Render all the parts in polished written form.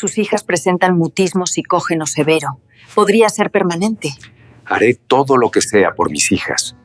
Sus hijas presentan mutismo psicógeno severo. Podría ser permanente. Haré todo lo que sea por mis hijas.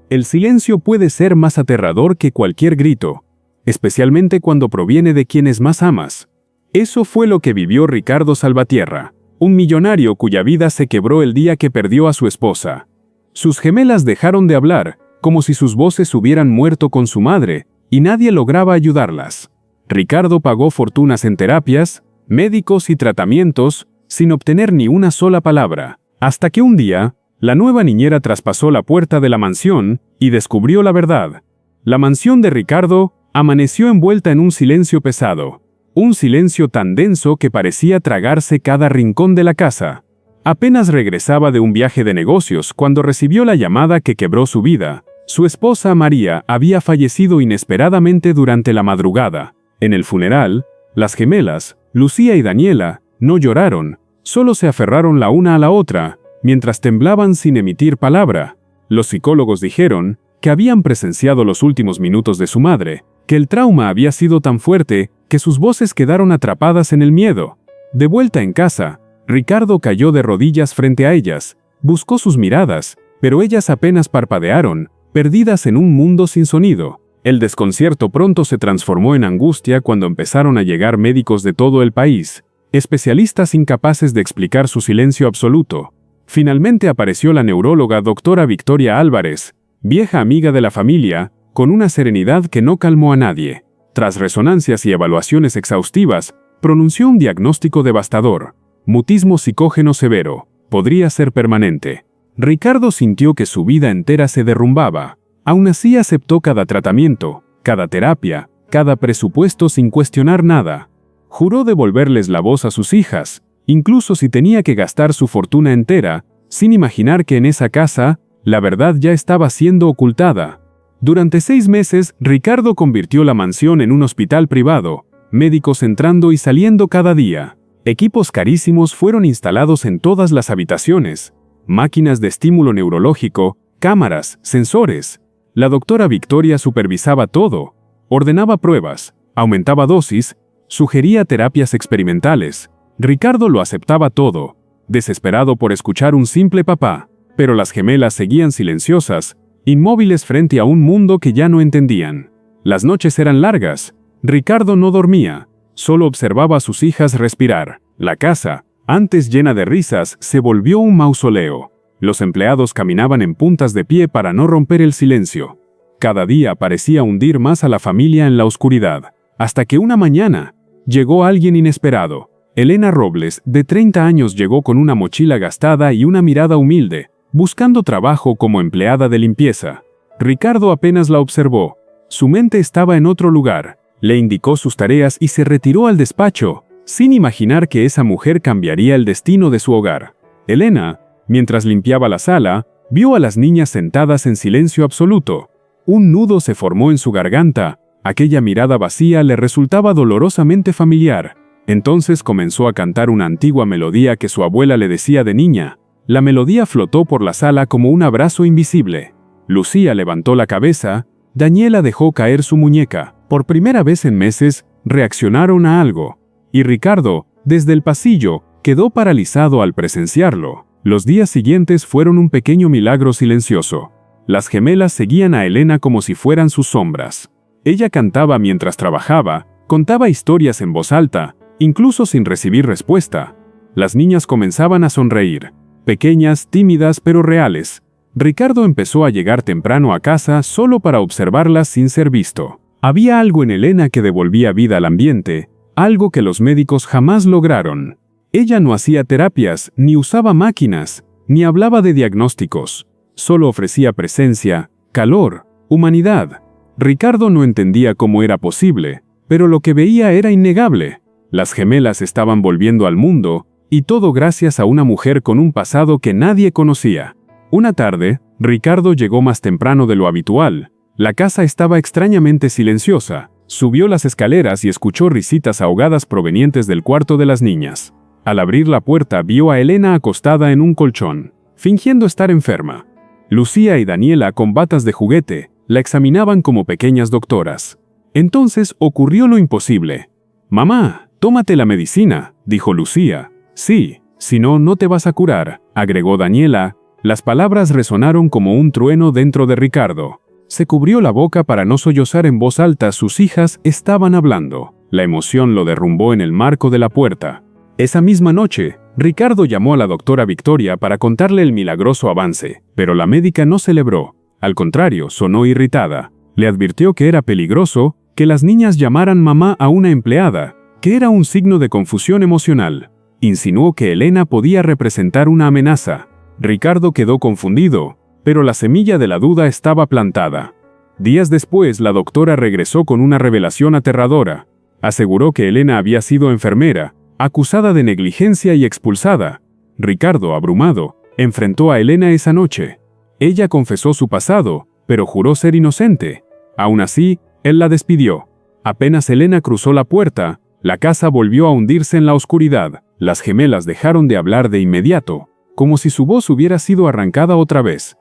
El silencio puede ser más aterrador que cualquier grito, especialmente cuando proviene de quienes más amas. Eso fue lo que vivió Ricardo Salvatierra, un millonario cuya vida se quebró el día que perdió a su esposa. Sus gemelas dejaron de hablar, como si sus voces hubieran muerto con su madre, y nadie lograba ayudarlas. Ricardo pagó fortunas en terapias, médicos y tratamientos, sin obtener ni una sola palabra, hasta que un día, la nueva niñera traspasó la puerta de la mansión y descubrió la verdad. La mansión de Ricardo amaneció envuelta en un silencio pesado, un silencio tan denso que parecía tragarse cada rincón de la casa. Apenas regresaba de un viaje de negocios cuando recibió la llamada que quebró su vida. Su esposa María había fallecido inesperadamente durante la madrugada. En el funeral, las gemelas, Lucía y Daniela, no lloraron, solo se aferraron la una a la otra, mientras temblaban sin emitir palabra. Los psicólogos dijeron que habían presenciado los últimos minutos de su madre, que el trauma había sido tan fuerte que sus voces quedaron atrapadas en el miedo. De vuelta en casa, Ricardo cayó de rodillas frente a ellas, buscó sus miradas, pero ellas apenas parpadearon, perdidas en un mundo sin sonido. El desconcierto pronto se transformó en angustia cuando empezaron a llegar médicos de todo el país, especialistas incapaces de explicar su silencio absoluto. Finalmente apareció la neuróloga doctora Victoria Álvarez, vieja amiga de la familia, con una serenidad que no calmó a nadie. Tras resonancias y evaluaciones exhaustivas, pronunció un diagnóstico devastador: mutismo psicógeno severo, podría ser permanente. Ricardo sintió que su vida entera se derrumbaba. Aún así aceptó cada tratamiento, cada terapia, cada presupuesto sin cuestionar nada. Juró devolverles la voz a sus hijas, incluso si tenía que gastar su fortuna entera, sin imaginar que en esa casa, la verdad ya estaba siendo ocultada. Durante 6 meses, Ricardo convirtió la mansión en un hospital privado, médicos entrando y saliendo cada día. Equipos carísimos fueron instalados en todas las habitaciones, máquinas de estímulo neurológico, cámaras, sensores. La doctora Victoria supervisaba todo, ordenaba pruebas, aumentaba dosis, sugería terapias experimentales. Ricardo lo aceptaba todo, desesperado por escuchar un simple papá, pero las gemelas seguían silenciosas, inmóviles frente a un mundo que ya no entendían. Las noches eran largas, Ricardo no dormía, solo observaba a sus hijas respirar. La casa, antes llena de risas, se volvió un mausoleo. Los empleados caminaban en puntas de pie para no romper el silencio. Cada día parecía hundir más a la familia en la oscuridad, hasta que una mañana llegó alguien inesperado. Elena Robles, de 30 años, llegó con una mochila gastada y una mirada humilde, buscando trabajo como empleada de limpieza. Ricardo apenas la observó. Su mente estaba en otro lugar. Le indicó sus tareas y se retiró al despacho, sin imaginar que esa mujer cambiaría el destino de su hogar. Elena, mientras limpiaba la sala, vio a las niñas sentadas en silencio absoluto. Un nudo se formó en su garganta. Aquella mirada vacía le resultaba dolorosamente familiar. Entonces comenzó a cantar una antigua melodía que su abuela le decía de niña. La melodía flotó por la sala como un abrazo invisible. Lucía levantó la cabeza, Daniela dejó caer su muñeca. Por primera vez en meses, reaccionaron a algo. Y Ricardo, desde el pasillo, quedó paralizado al presenciarlo. Los días siguientes fueron un pequeño milagro silencioso. Las gemelas seguían a Elena como si fueran sus sombras. Ella cantaba mientras trabajaba, contaba historias en voz alta, incluso sin recibir respuesta. Las niñas comenzaban a sonreír, pequeñas, tímidas pero reales. Ricardo empezó a llegar temprano a casa solo para observarlas sin ser visto. Había algo en Elena que devolvía vida al ambiente, algo que los médicos jamás lograron. Ella no hacía terapias, ni usaba máquinas, ni hablaba de diagnósticos. Solo ofrecía presencia, calor, humanidad. Ricardo no entendía cómo era posible, pero lo que veía era innegable. Las gemelas estaban volviendo al mundo, y todo gracias a una mujer con un pasado que nadie conocía. Una tarde, Ricardo llegó más temprano de lo habitual. La casa estaba extrañamente silenciosa. Subió las escaleras y escuchó risitas ahogadas provenientes del cuarto de las niñas. Al abrir la puerta vio a Elena acostada en un colchón, fingiendo estar enferma. Lucía y Daniela, con batas de juguete, la examinaban como pequeñas doctoras. Entonces ocurrió lo imposible. «Mamá, «Tómate la medicina», dijo Lucía. «Sí, si no, no te vas a curar», agregó Daniela. Las palabras resonaron como un trueno dentro de Ricardo. Se cubrió la boca para no sollozar en voz alta. Sus hijas estaban hablando. La emoción lo derrumbó en el marco de la puerta. Esa misma noche, Ricardo llamó a la doctora Victoria para contarle el milagroso avance, pero la médica no celebró. Al contrario, sonó irritada. Le advirtió que era peligroso que las niñas llamaran mamá a una empleada, que era un signo de confusión emocional. Insinuó que Elena podía representar una amenaza. Ricardo quedó confundido, pero la semilla de la duda estaba plantada. Días después, la doctora regresó con una revelación aterradora. Aseguró que Elena había sido enfermera, acusada de negligencia y expulsada. Ricardo, abrumado, enfrentó a Elena esa noche. Ella confesó su pasado, pero juró ser inocente. Aún así, él la despidió. Apenas Elena cruzó la puerta, la casa volvió a hundirse en la oscuridad. Las gemelas dejaron de hablar de inmediato, como si su voz hubiera sido arrancada otra vez.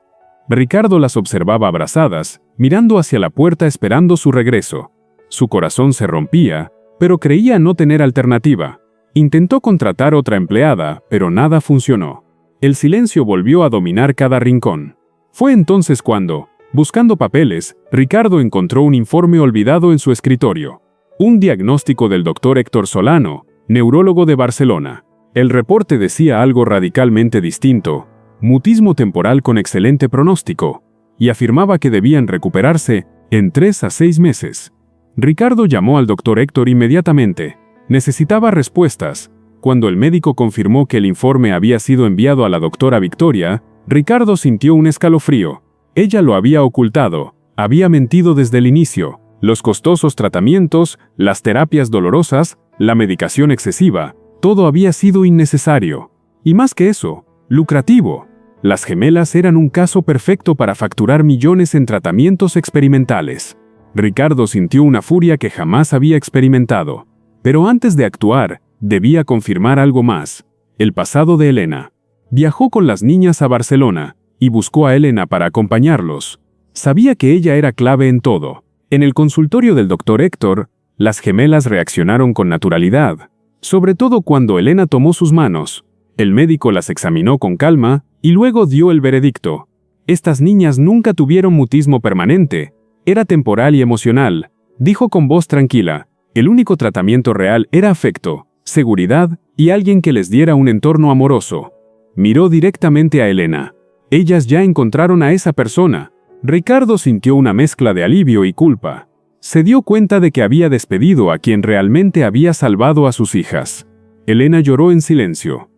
Ricardo las observaba abrazadas, mirando hacia la puerta esperando su regreso. Su corazón se rompía, pero creía no tener alternativa. Intentó contratar otra empleada, pero nada funcionó. El silencio volvió a dominar cada rincón. Fue entonces cuando, buscando papeles, Ricardo encontró un informe olvidado en su escritorio. Un diagnóstico del doctor Héctor Solano, neurólogo de Barcelona. El reporte decía algo radicalmente distinto: mutismo temporal con excelente pronóstico, y afirmaba que debían recuperarse en 3 a 6 meses. Ricardo llamó al doctor Héctor inmediatamente. Necesitaba respuestas. Cuando el médico confirmó que el informe había sido enviado a la doctora Victoria, Ricardo sintió un escalofrío. Ella lo había ocultado, había mentido desde el inicio. Los costosos tratamientos, las terapias dolorosas, la medicación excesiva, todo había sido innecesario. Y más que eso, lucrativo. Las gemelas eran un caso perfecto para facturar millones en tratamientos experimentales. Ricardo sintió una furia que jamás había experimentado. Pero antes de actuar, debía confirmar algo más: el pasado de Elena. Viajó con las niñas a Barcelona y buscó a Elena para acompañarlos. Sabía que ella era clave en todo. En el consultorio del doctor Héctor, las gemelas reaccionaron con naturalidad, sobre todo cuando Elena tomó sus manos. El médico las examinó con calma y luego dio el veredicto. Estas niñas nunca tuvieron mutismo permanente, era temporal y emocional, dijo con voz tranquila. El único tratamiento real era afecto, seguridad y alguien que les diera un entorno amoroso. Miró directamente a Elena. Ellas ya encontraron a esa persona. Ricardo sintió una mezcla de alivio y culpa. Se dio cuenta de que había despedido a quien realmente había salvado a sus hijas. Elena lloró en silencio.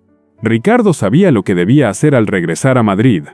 Ricardo sabía lo que debía hacer al regresar a Madrid.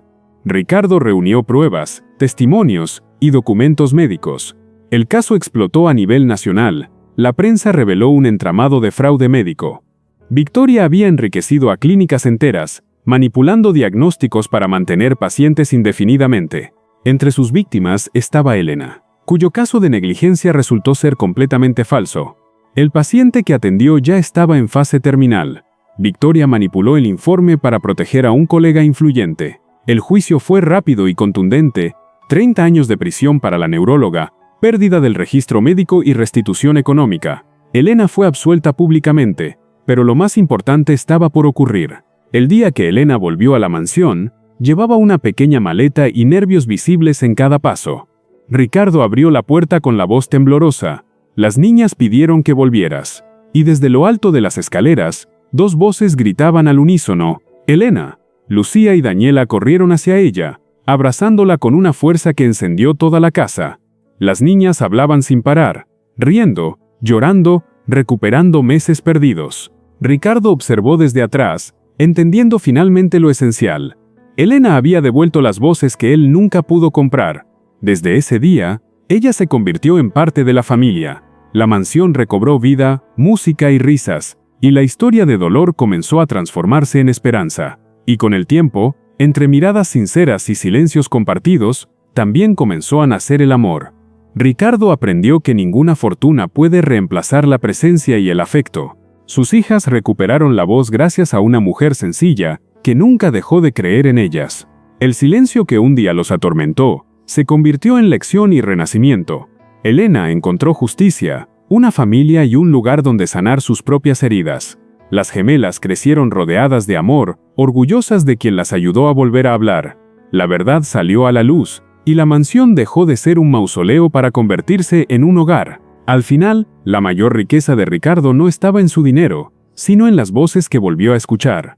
Ricardo reunió pruebas, testimonios y documentos médicos. El caso explotó a nivel nacional. La prensa reveló un entramado de fraude médico. Victoria había enriquecido a clínicas enteras, manipulando diagnósticos para mantener pacientes indefinidamente. Entre sus víctimas estaba Elena, cuyo caso de negligencia resultó ser completamente falso. El paciente que atendió ya estaba en fase terminal. Victoria manipuló el informe para proteger a un colega influyente. El juicio fue rápido y contundente: 30 años de prisión para la neuróloga, pérdida del registro médico y restitución económica. Elena fue absuelta públicamente, pero lo más importante estaba por ocurrir. El día que Elena volvió a la mansión, llevaba una pequeña maleta y nervios visibles en cada paso. Ricardo abrió la puerta con la voz temblorosa. Las niñas pidieron que volvieras. Y desde lo alto de las escaleras, 2 voces gritaban al unísono: «Elena». Lucía y Daniela corrieron hacia ella, abrazándola con una fuerza que encendió toda la casa. Las niñas hablaban sin parar, riendo, llorando, recuperando meses perdidos. Ricardo observó desde atrás, entendiendo finalmente lo esencial. Elena había devuelto las voces que él nunca pudo comprar. Desde ese día, ella se convirtió en parte de la familia. La mansión recobró vida, música y risas, y la historia de dolor comenzó a transformarse en esperanza. Y con el tiempo, entre miradas sinceras y silencios compartidos, también comenzó a nacer el amor. Ricardo aprendió que ninguna fortuna puede reemplazar la presencia y el afecto. Sus hijas recuperaron la voz gracias a una mujer sencilla que nunca dejó de creer en ellas. El silencio que un día los atormentó se convirtió en lección y renacimiento. Elena encontró justicia, una familia y un lugar donde sanar sus propias heridas. Las gemelas crecieron rodeadas de amor, orgullosas de quien las ayudó a volver a hablar. La verdad salió a la luz, y la mansión dejó de ser un mausoleo para convertirse en un hogar. Al final, la mayor riqueza de Ricardo no estaba en su dinero, sino en las voces que volvió a escuchar.